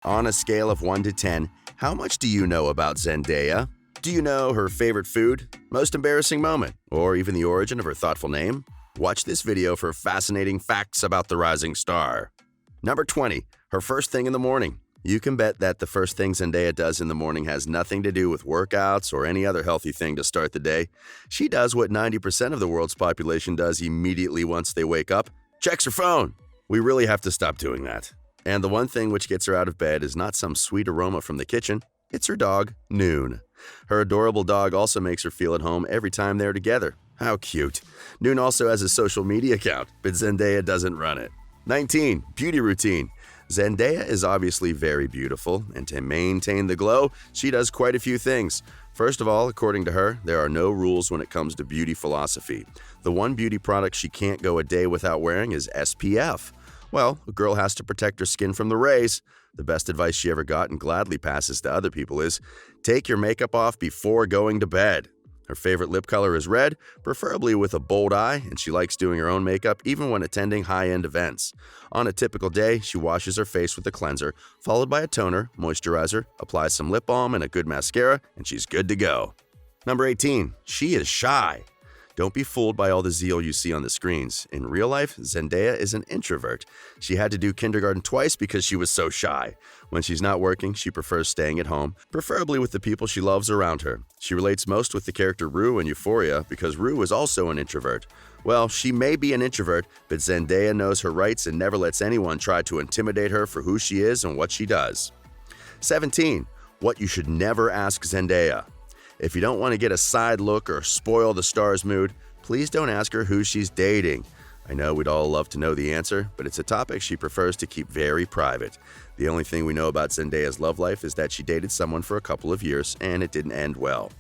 On a scale of 1 to 10, how much do you know about Zendaya? Do you know her favorite food, most embarrassing moment, or even the origin of her thoughtful name? Watch this video for fascinating facts about the rising star. Number 20. Her first thing in the morning. You can bet that the first thing Zendaya does in the morning has nothing to do with workouts or any other healthy thing to start the day. She does what 90% of the world's population does immediately once they wake up: checks her phone. We really have to stop doing that. And the one thing which gets her out of bed is not some sweet aroma from the kitchen, it's her dog, Noon. Her adorable dog also makes her feel at home every time they're together. How cute. Noon also has a social media account, but Zendaya doesn't run it. 19. Beauty routine. Zendaya is obviously very beautiful, and to maintain the glow, she does quite a few things. First of all, according to her, there are no rules when it comes to beauty philosophy. The one beauty product she can't go a day without wearing is SPF. Well, a girl has to protect her skin from the rays. The best advice she ever got and gladly passes to other people is, take your makeup off before going to bed. Her favorite lip color is red, preferably with a bold eye, and she likes doing her own makeup even when attending high-end events. On a typical day, she washes her face with a cleanser, followed by a toner, moisturizer, applies some lip balm and a good mascara, and she's good to go. Number 18. She is shy. Don't be fooled by all the zeal you see on the screens. In real life, Zendaya is an introvert. She had to do kindergarten twice because she was so shy. When she's not working, she prefers staying at home, preferably with the people she loves around her. She relates most with the character Rue in Euphoria because Rue is also an introvert. Well, she may be an introvert, but Zendaya knows her rights and never lets anyone try to intimidate her for who she is and what she does. 17. What you should never ask Zendaya. If you don't want to get a side look or spoil the star's mood, please don't ask her who she's dating. I know we'd all love to know the answer, but it's a topic she prefers to keep very private. The only thing we know about Zendaya's love life is that she dated someone for a couple of years, and it didn't end well.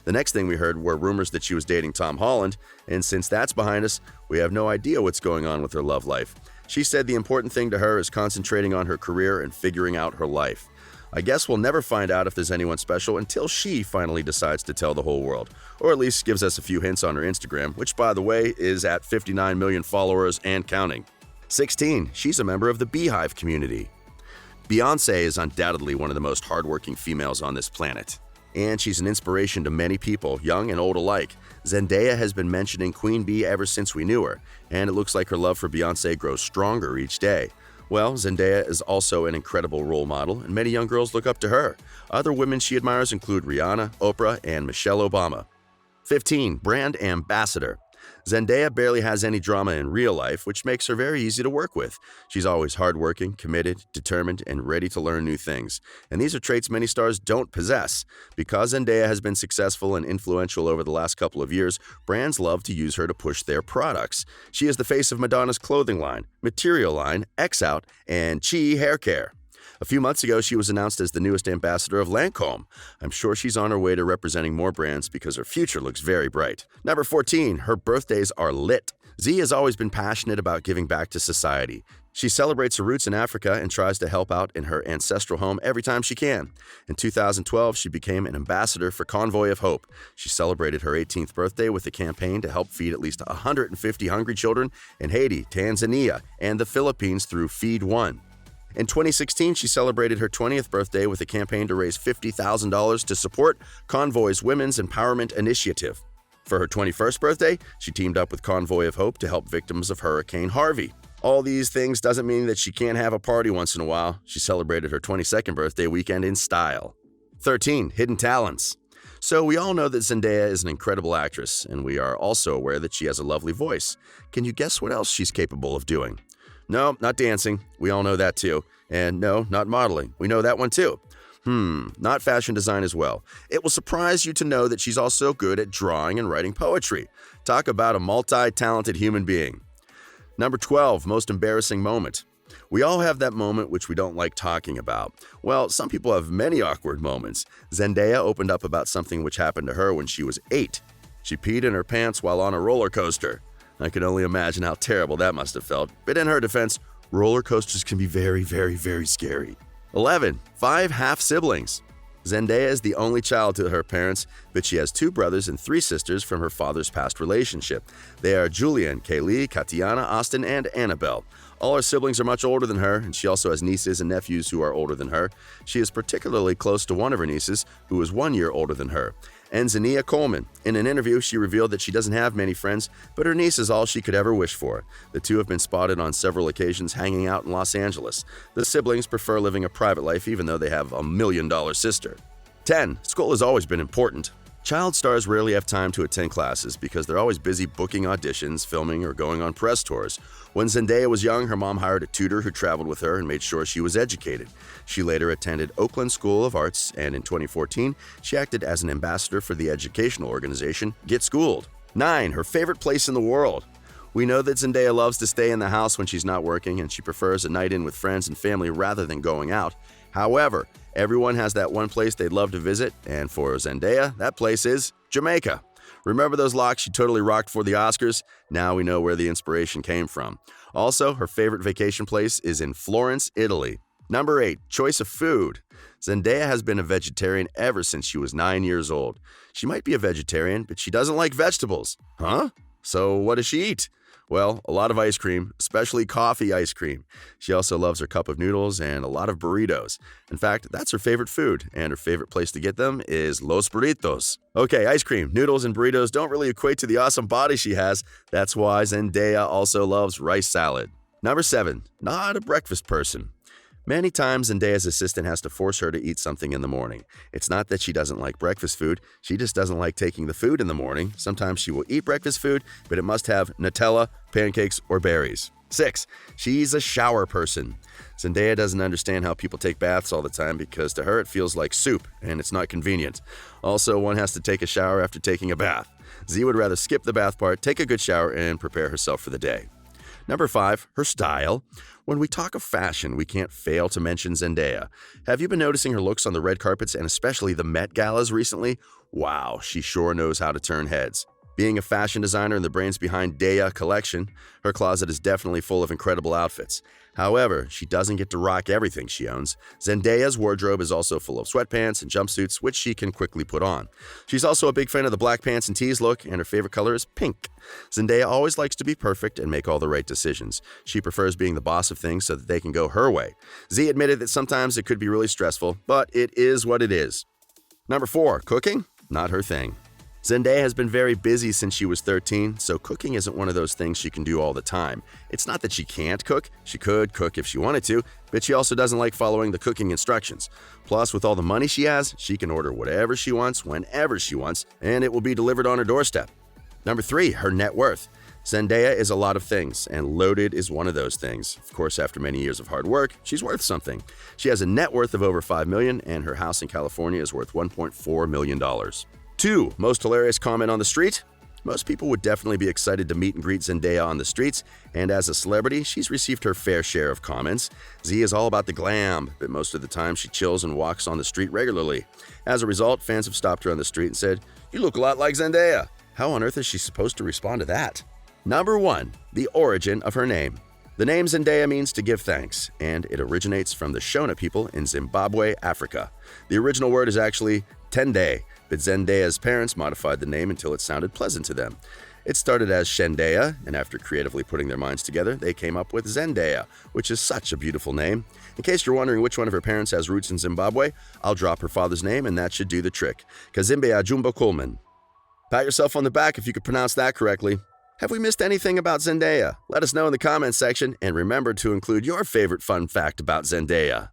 The next thing we heard were rumors that she was dating Tom Holland, and since that's behind us, we have no idea what's going on with her love life. She said the important thing to her is concentrating on her career and figuring out her life. I guess we'll never find out if there's anyone special until she finally decides to tell the whole world, or at least gives us a few hints on her Instagram, which, by the way, is at 59 million followers and counting. 16. She's a member of the Beehive community. Beyoncé is undoubtedly one of the most hardworking females on this planet, and she's an inspiration to many people, young and old alike. Zendaya has been mentioning Queen Bee ever since we knew her, and it looks like her love for Beyoncé grows stronger each day. Well, Zendaya is also an incredible role model, and many young girls look up to her. Other women she admires include Rihanna, Oprah, and Michelle Obama. 15. Brand ambassador. Zendaya barely has any drama in real life, which makes her very easy to work with. She's always hardworking, committed, determined, and ready to learn new things. And these are traits many stars don't possess. Because Zendaya has been successful and influential over the last couple of years, brands love to use her to push their products. She is the face of Madonna's clothing line, Material line, X Out, and Chi Hair Care. A few months ago, she was announced as the newest ambassador of Lancôme. I'm sure she's on her way to representing more brands because her future looks very bright. Number 14. Her birthdays are lit. Z has always been passionate about giving back to society. She celebrates her roots in Africa and tries to help out in her ancestral home every time she can. In 2012, she became an ambassador for Convoy of Hope. She celebrated her 18th birthday with a campaign to help feed at least 150 hungry children in Haiti, Tanzania, and the Philippines through Feed One. In 2016, she celebrated her 20th birthday with a campaign to raise $50,000 to support Convoy's Women's Empowerment Initiative. For her 21st birthday, she teamed up with Convoy of Hope to help victims of Hurricane Harvey. All these things doesn't mean that she can't have a party once in a while. She celebrated her 22nd birthday weekend in style. 13. Hidden talents. So we all know that Zendaya is an incredible actress, and we are also aware that she has a lovely voice. Can you guess what else she's capable of doing? No, not dancing. We all know that too. And no, not modeling. We know that one too. Not fashion design as well. It will surprise you to know that she's also good at drawing and writing poetry. Talk about a multi-talented human being. Number 12, most embarrassing moment. We all have that moment which we don't like talking about. Well, some people have many awkward moments. Zendaya opened up about something which happened to her when she was 8. She peed in her pants while on a roller coaster. I can only imagine how terrible that must have felt, but in her defense, roller coasters can be very, very, very scary. 11. 5 half-siblings. Zendaya is the only child to her parents, but she has 2 brothers and 3 sisters from her father's past relationship. They are Julian, Kaylee, Katiana, Austin, and Annabelle. All her siblings are much older than her, and she also has nieces and nephews who are older than her. She is particularly close to one of her nieces, who is 1 year older than her. And Zendaya Coleman. In an interview, she revealed that she doesn't have many friends, but her niece is all she could ever wish for. The two have been spotted on several occasions hanging out in Los Angeles. The siblings prefer living a private life even though they have a $1 million sister. 10. School has always been important. Child stars rarely have time to attend classes because they're always busy booking auditions, filming, or going on press tours. When Zendaya was young, her mom hired a tutor who traveled with her and made sure she was educated. She later attended Oakland School of Arts, and in 2014, she acted as an ambassador for the educational organization Get Schooled. 9. Her favorite place in the world. We know that Zendaya loves to stay in the house when she's not working, and she prefers a night in with friends and family rather than going out. However, everyone has that one place they'd love to visit, and for Zendaya, that place is Jamaica. Remember those locks she totally rocked for the Oscars? Now we know where the inspiration came from. Also, her favorite vacation place is in Florence, Italy. Number 8. Choice of food. Zendaya has been a vegetarian ever since she was 9 years old. She might be a vegetarian, but she doesn't like vegetables. Huh? So what does she eat? Well, a lot of ice cream, especially coffee ice cream. She also loves her cup of noodles and a lot of burritos. In fact, that's her favorite food, and her favorite place to get them is Los Burritos. Okay, ice cream, noodles, and burritos don't really equate to the awesome body she has. That's why Zendaya also loves rice salad. Number 7. Not a breakfast person. Many times, Zendaya's assistant has to force her to eat something in the morning. It's not that she doesn't like breakfast food, she just doesn't like taking the food in the morning. Sometimes she will eat breakfast food, but it must have Nutella, pancakes, or berries. 6. She's a shower person. Zendaya doesn't understand how people take baths all the time because to her it feels like soup, and it's not convenient. Also, one has to take a shower after taking a bath. Z would rather skip the bath part, take a good shower, and prepare herself for the day. Number 5. Her style. When we talk of fashion, we can't fail to mention Zendaya. Have you been noticing her looks on the red carpets and especially the Met Galas recently? Wow, she sure knows how to turn heads. Being a fashion designer and the brains behind Daya Collection, her closet is definitely full of incredible outfits. However, she doesn't get to rock everything she owns. Zendaya's wardrobe is also full of sweatpants and jumpsuits, which she can quickly put on. She's also a big fan of the black pants and tees look, and her favorite color is pink. Zendaya always likes to be perfect and make all the right decisions. She prefers being the boss of things so that they can go her way. Z admitted that sometimes it could be really stressful, but it is what it is. Number 4. Cooking? Not her thing. Zendaya has been very busy since she was 13, so cooking isn't one of those things she can do all the time. It's not that she can't cook. She could cook if she wanted to, but she also doesn't like following the cooking instructions. Plus, with all the money she has, she can order whatever she wants, whenever she wants, and it will be delivered on her doorstep. Number 3. Her net worth. Zendaya is a lot of things, and loaded is one of those things. Of course, after many years of hard work, she's worth something. She has a net worth of over $5 million, and her house in California is worth $1.4 million. 2. Most hilarious comment on the street? Most people would definitely be excited to meet and greet Zendaya on the streets, and as a celebrity, she's received her fair share of comments. Z is all about the glam, but most of the time she chills and walks on the street regularly. As a result, fans have stopped her on the street and said, "You look a lot like Zendaya." How on earth is she supposed to respond to that? Number 1. The origin of her name. The name Zendaya means to give thanks, and it originates from the Shona people in Zimbabwe, Africa. The original word is actually Tende, but Zendaya's parents modified the name until it sounded pleasant to them. It started as Shendaya, and after creatively putting their minds together, they came up with Zendaya, which is such a beautiful name. In case you're wondering which one of her parents has roots in Zimbabwe, I'll drop her father's name and that should do the trick. Kazimbea Jumbo Coleman. Pat yourself on the back if you could pronounce that correctly. Have we missed anything about Zendaya? Let us know in the comments section, and remember to include your favorite fun fact about Zendaya.